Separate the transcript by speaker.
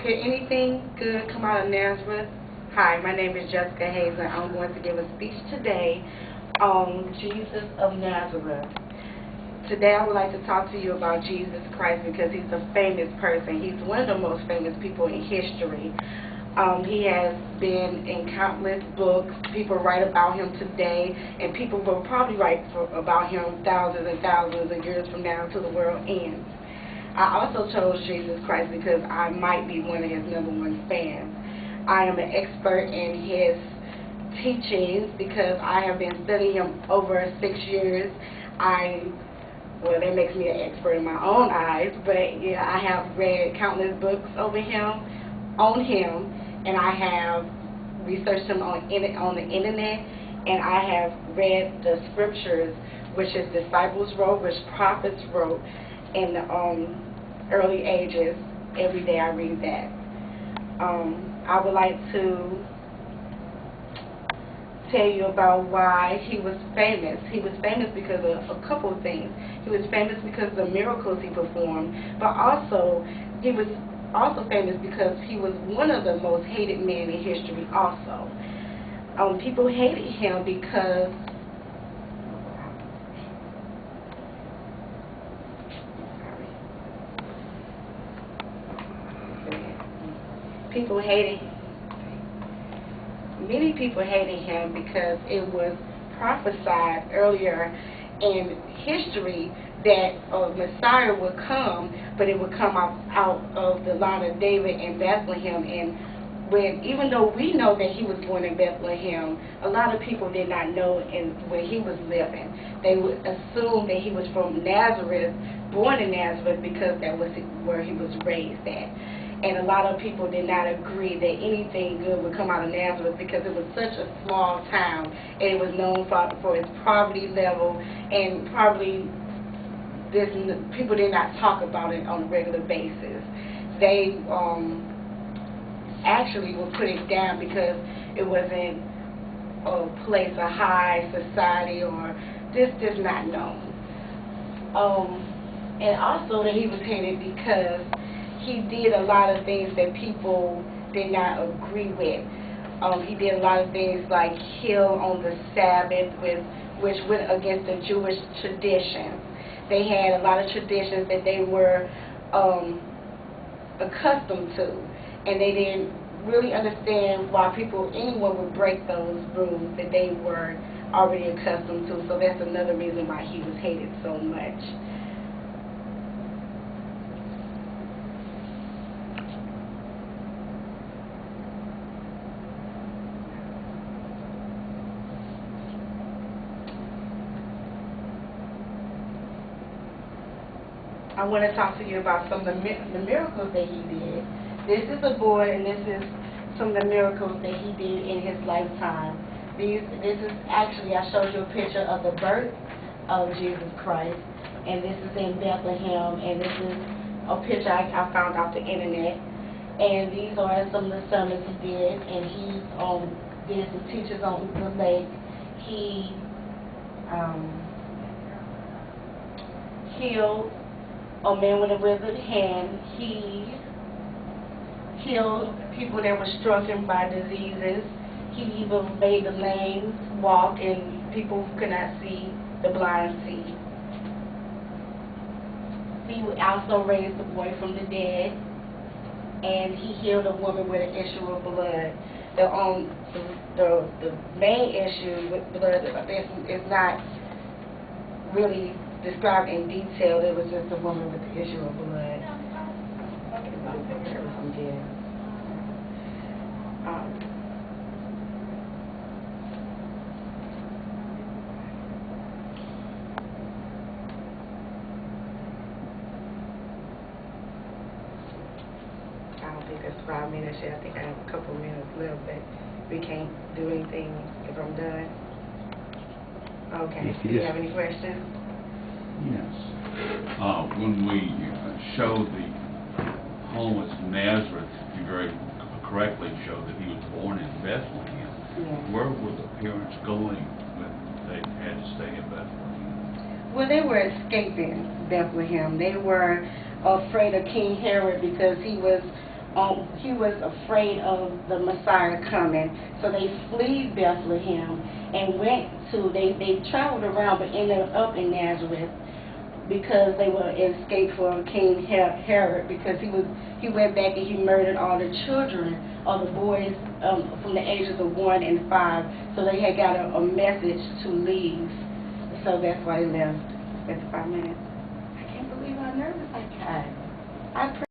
Speaker 1: Could anything good come out of Nazareth? Hi, my name is Jessica Hayes, and I'm going to give a speech today on Jesus of Nazareth. Today I would like to talk to you about Jesus Christ because he's a famous person. He's one of the most famous people in history. He has been in countless books. People write about him today, and people will probably write about him thousands and thousands of years from now until the world ends. I also chose Jesus Christ because I might be one of his #1 fans. I am an expert in his teachings because I have been studying him over 6 years. Well, that makes me an expert in my own eyes, but yeah, I have read countless books on him, and I have researched him on the internet, and I have read the scriptures which his disciples wrote, which prophets wrote in the early ages. Every day I read that. I would like to tell you about why he was famous. He was famous because of a couple of things. He was famous because of the miracles he performed, but also he was famous because he was one of the most hated men in history also. People hated him because many people hated him because it was prophesied earlier in history that a Messiah would come, but it would come out of the line of David in Bethlehem. And even though we know that he was born in Bethlehem, a lot of people did not know where he was living. They would assume that he was from Nazareth, born in Nazareth, because that was where he was raised at. And a lot of people did not agree that anything good would come out of Nazareth because it was such a small town, and it was known for its poverty level, and probably people did not talk about it on a regular basis. They actually would put it down because it wasn't a place of high society or just not known. And also that he was hated because he did a lot of things that people did not agree with. He did a lot of things like heal on the Sabbath, which went against the Jewish traditions. They had a lot of traditions that they were accustomed to, and they didn't really understand why anyone would break those rules that they were already accustomed to. So that's another reason why he was hated so much. I want to talk to you about some of the miracles that he did. This is a boy, and this is some of the miracles that he did in his lifetime. This is actually, I showed you a picture of the birth of Jesus Christ, and this is in Bethlehem, and this is a picture I found off the internet. And these are some of the sermons he did, and he did some teachers on the lake. He healed a man with a withered hand. He healed people that were stricken by diseases. He even made the lame walk, and people who could not see, the blind see. He also raised the boy from the dead, and he healed a woman with an issue of blood. The main issue with blood is not really described in detail. It was just a woman with the issue of blood. I don't think that's 5 minutes yet. I think I have a couple minutes left, but we can't do anything if I'm done. Okay. Do you have any questions?
Speaker 2: Yes. When we showed the homeless in Nazareth, you very correctly showed that he was born in Bethlehem.
Speaker 1: Yeah.
Speaker 2: Where were the parents going when they had to stay in Bethlehem?
Speaker 1: Well, they were escaping Bethlehem. They were afraid of King Herod because he was he was afraid of the Messiah coming, so they fled Bethlehem and they traveled around but ended up in Nazareth because they were escaped from King Herod, because he went back and he murdered all the children, all the boys from the ages of 1 and 5, so they had got a message to leave, so that's why they left. That's 5 minutes. I can't believe how nervous I got. I